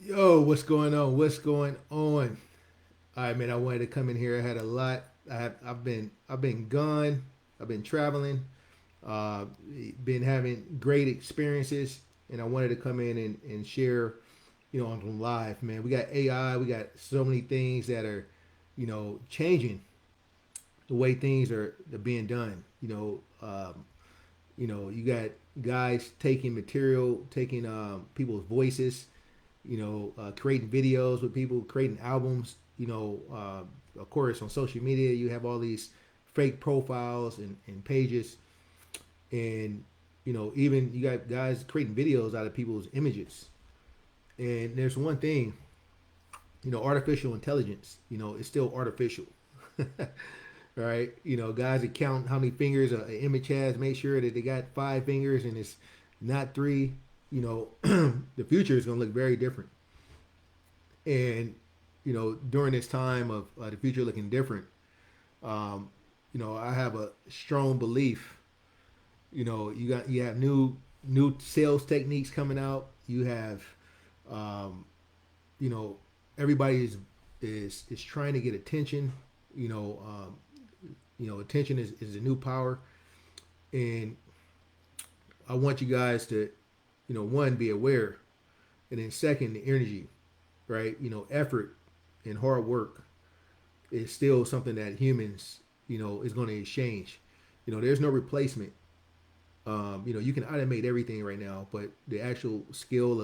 Yo, what's going on? What's going on? All right, man. I wanted to come in here. I had a lot. I've been gone. I've been traveling. Uh, been having great experiences, and I wanted to come in and share. On live, man. We got AI. We got so many things that are, changing the way things are being done. You got guys taking material, taking people's voices, creating videos with people, creating albums. Of course, on social media, you have all these fake profiles and pages, and even you got guys creating videos out of people's images. And there's one thing, artificial intelligence. It's still artificial. Right? Guys that count how many fingers an image has, make sure that they got 5 fingers and it's not three. The future is going to look very different. And during this time of the future looking different, um, I have a strong belief. You have new sales techniques coming out. You have, um, you know, everybody is trying to get attention. Attention is a new power, and I want you guys to, one, be aware, and then second, the energy, right? Effort and hard work is still something that humans, is going to exchange. There's no replacement. You can automate everything right now, but the actual skill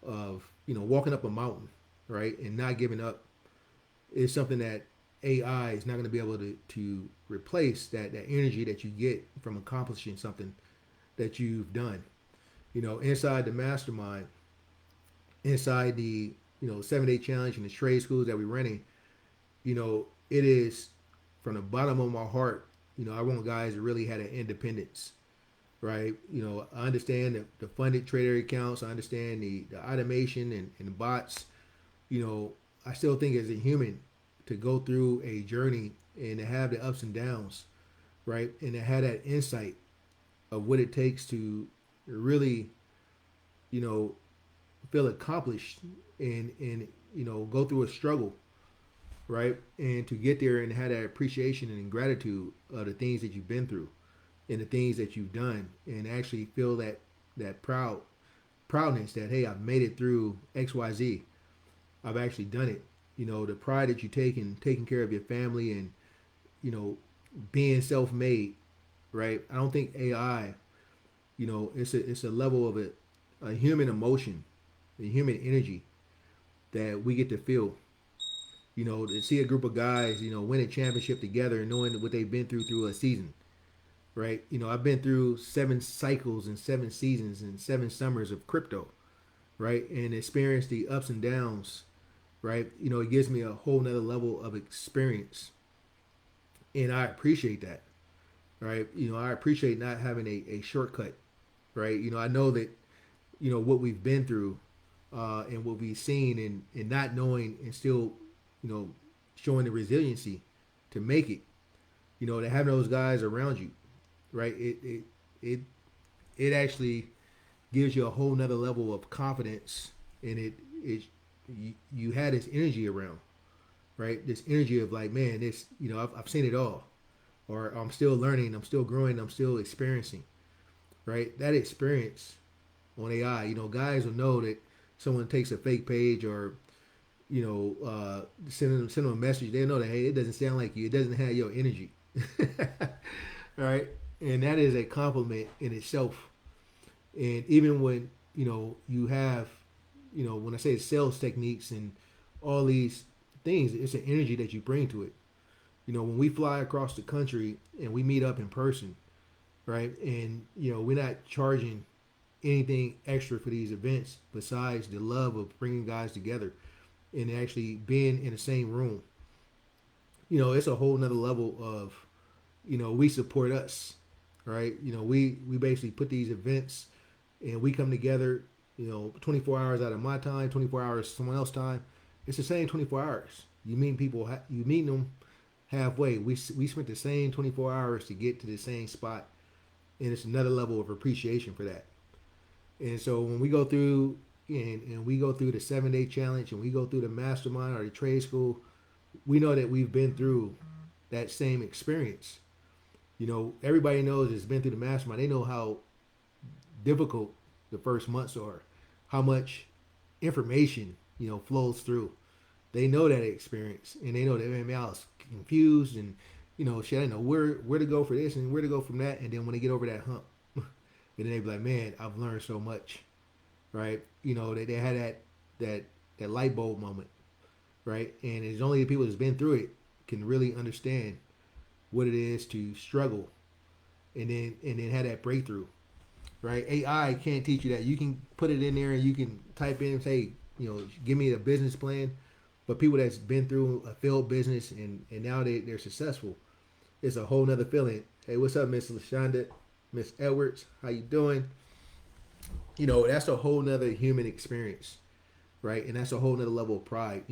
of walking up a mountain, right, and not giving up is something that AI is not going to be able to replace that energy that you get from accomplishing something that you've done. Inside the mastermind, inside the 7 day challenge and the trade schools that we're running, it is from the bottom of my heart. I want guys that really had an independence, right? I understand the funded trader accounts. I understand the automation and the bots. I still think as a human to go through a journey and to have the ups and downs, right? And to have that insight of what it takes to really, you know, feel accomplished and go through a struggle, right? And to get there and have that appreciation and gratitude of the things that you've been through and the things that you've done, and actually feel that proudness that, hey, I've made it through XYZ. I've actually done it. The pride that you take in taking care of your family and you know being self-made, right? I don't think AI, it's a level of a human emotion, a human energy that we get to feel. To see a group of guys, win a championship together and knowing what they've been through a season, right? I've been through 7 cycles and 7 seasons and 7 summers of crypto, right? And experienced the ups and downs, right? It gives me a whole nother level of experience. And I appreciate that, right? I appreciate not having a shortcut, right? I know that, what we've been through and what we've seen and not knowing and still, you know, showing the resiliency to make it, to have those guys around you, right? It, it actually gives you a whole nother level of confidence, and you had this energy around, right? This energy of like, man, this, I've seen it all, or I'm still learning, I'm still growing, I'm still experiencing, right? That experience on AI, guys will know that someone takes a fake page or send them a message. They know that, hey, it doesn't sound like you. It doesn't have your energy, right? And that is a compliment in itself. And even when you have, when I say sales techniques and all these things, it's an energy that you bring to it. When we fly across the country and we meet up in person, right? And we're not charging anything extra for these events besides the love of bringing guys together and actually being in the same room. It's a whole nother level of, we support us, right? We basically put these events and we come together, 24 hours out of my time, 24 hours someone else's time. It's the same 24 hours. You meet people, you meet them halfway. We spent the same 24 hours to get to the same spot, and it's another level of appreciation for that. And so when we go through, and we go through the 7 day challenge and we go through the mastermind or the trade school, we know that we've been through that same experience. Everybody knows it's been through the mastermind. They know how difficult the first months are, how much information flows through. They know that experience, and they know that man, I was confused, and shit, I didn't know where to go for this and where to go from that. And then when they get over that hump, and then they be like, man, I've learned so much, right? They had that light bulb moment, right? And it's only the people that's been through it can really understand what it is to struggle, and then have that breakthrough, right? AI can't teach you that. You can put it in there and you can type in and say, give me a business plan. But people that's been through a failed business and now they're successful, it's a whole nother feeling. Hey, what's up, Miss LaShonda, Miss Edwards? How you doing? That's a whole nother human experience, right? And that's a whole nother level of pride.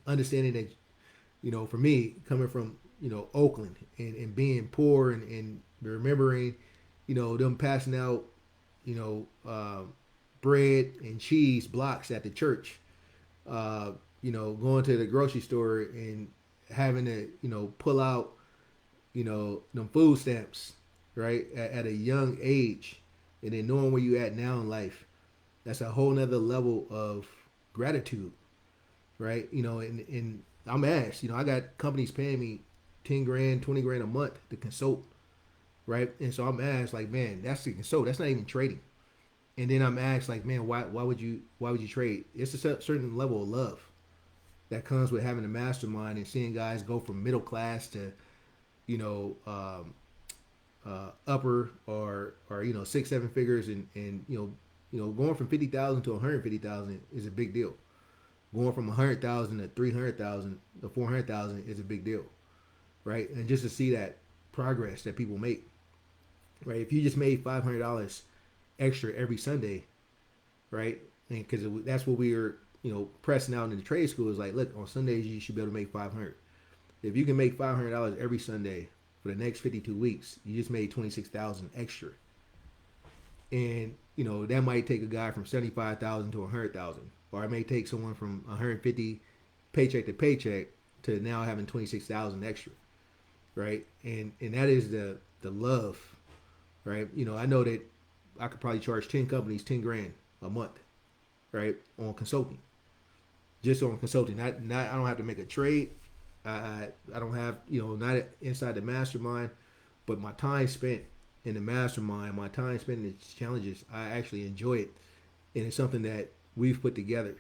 Understanding that, for me, coming from, Oakland and being poor and remembering, them passing out, you know, uh, bread and cheese blocks at the church. Going to the grocery store and having to, pull out, them food stamps, right, at a young age, and then knowing where you at now in life, that's a whole nother level of gratitude, right? And I'm asked, I got companies paying me 10 grand, 20 grand a month to consult, right? And so I'm asked, like, man, that's the consult. That's not even trading. And then I'm asked, like, man, why would you trade? It's a certain level of love that comes with having a mastermind and seeing guys go from middle class to, you know, upper or 6 7 figures, and going from 50,000 to 150,000 is a big deal. Going from 100,000 to 300,000 to 400,000 is a big deal, right? And just to see that progress that people make, right? If you just made $500 extra every Sunday, right? And because that's what we are, pressing out in the trade school is like, look, on Sundays you should be able to make 500. If you can make $500 every Sunday for the next 52 weeks, you just made 26,000 extra. And that might take a guy from 75,000 to 100,000, or it may take someone from 150 paycheck to paycheck to now having 26,000 extra, right? And that is the love, right? I know that I could probably charge 10 companies 10 grand a month, right, on consulting, just on consulting. Not I don't have to make a trade. I don't have not inside the mastermind, but my time spent in the mastermind, my time spent in the challenges, I actually enjoy it, and it's something that we've put together,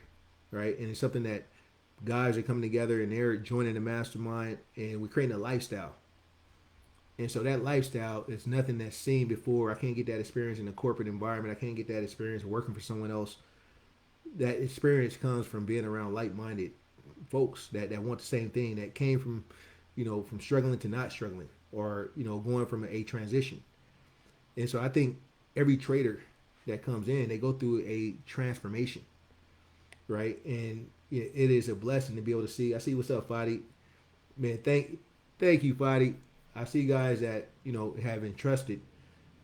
right? And it's something that guys are coming together and they're joining the mastermind, and we're creating a lifestyle. And so that lifestyle is nothing that's seen before. I can't get that experience in a corporate environment. I can't get that experience working for someone else. That experience comes from being around like-minded folks that want the same thing, that came from, from struggling to not struggling, or, going from a transition. And so I think every trader that comes in, they go through a transformation, right? And it is a blessing to be able to see. I see what's up, Fadi. Man, thank you, Fadi. I see guys that have entrusted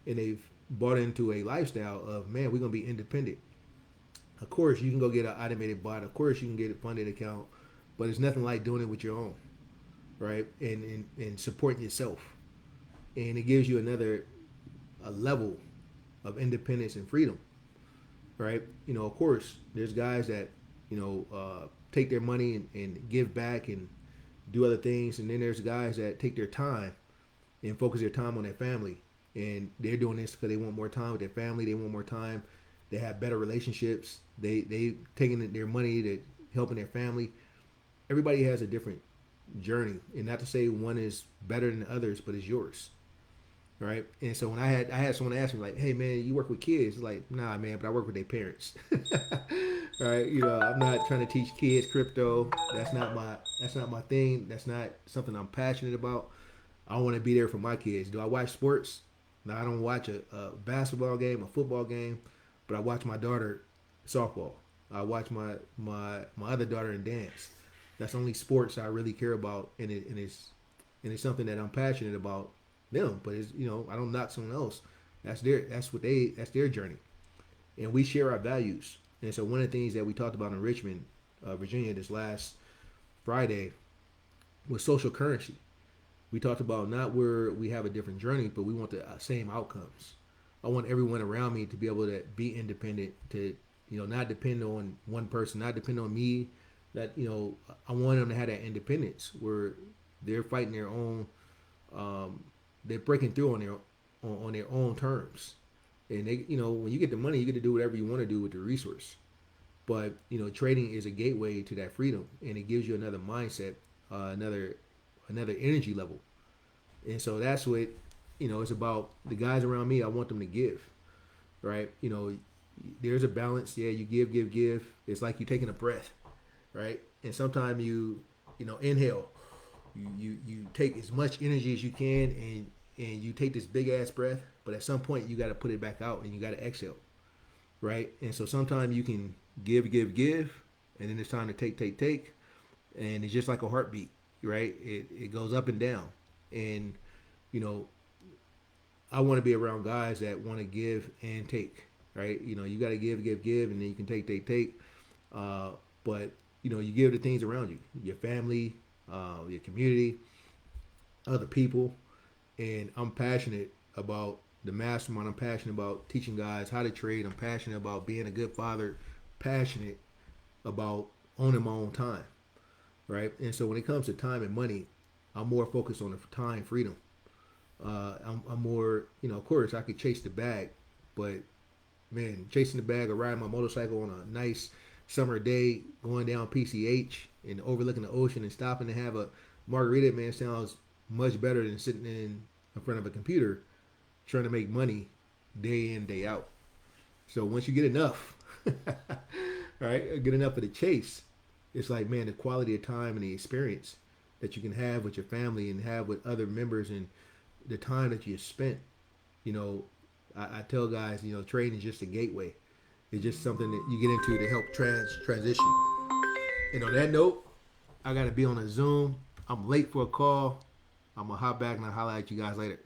and they've bought into a lifestyle of, man, we're gonna be independent. Of course, you can go get an automated bot. Of course, you can get a funded account, but it's nothing like doing it with your own, right? And supporting yourself, and it gives you a level of independence and freedom, right? Of course, there's guys that take their money and give back and do other things, and then there's guys that take their time and focus their time on their family, and they're doing this because they want more time with their family. They want more time. They have better relationships. They taking their money to helping their family. Everybody has a different journey, and not to say one is better than others, but it's yours, right? And so when I had someone ask me, like, hey man, you work with kids? Like, nah man, but I work with their parents. Right? I'm not trying to teach kids crypto. That's not my thing. That's not something I'm passionate about. I want to be there for my kids. Do I watch sports? No, I don't watch a basketball game, a football game, but I watch my daughter softball. I watch my other daughter in dance. That's the only sports I really care about, and it's something that I'm passionate about them. But it's I don't knock someone else. That's their journey, and we share our values. And so one of the things that we talked about in Richmond, Virginia, this last Friday was social currency. We talked about not where we have a different journey, but we want the same outcomes. I want everyone around me to be able to be independent, to not depend on one person, not depend on me. That I want them to have that independence where they're fighting their own, they're breaking through on their own terms, and they when you get the money, you get to do whatever you want to do with the resource. But trading is a gateway to that freedom, and it gives you another mindset, another energy level. And so that's what it's about. The guys around me, I want them to give, right? There's a balance. Yeah, you give, give, give. It's like you taking a breath, right? And sometimes you inhale. You take as much energy as you can, and you take this big ass breath. But at some point, you got to put it back out, and you got to exhale, right? And so sometimes you can give, give, give, and then it's time to take, take, take, and it's just like a heartbeat, right? It goes up and down, and you know I want to be around guys that want to give and take, right? You got to give, give, give, and then you can take, take, take. But you give the things around you, your family, your community, other people, and I'm passionate about the mastermind. I'm passionate about teaching guys how to trade. I'm passionate about being a good father. Passionate about owning my own time, right? And so when it comes to time and money, I'm more focused on the time freedom. I'm more, of course, I could chase the bag, but man, chasing the bag or riding my motorcycle on a nice summer day, going down PCH and overlooking the ocean and stopping to have a margarita, man, sounds much better than sitting in front of a computer trying to make money day in, day out. So once you get enough, right, get enough of the chase, it's like, man, the quality of time and the experience that you can have with your family and have with other members and the time that you spent, I tell guys, trading is just a gateway. It's just something that you get into to help transition. And on that note, I got to be on a Zoom. I'm late for a call. I'm going to hop back and I'll holler at you guys later.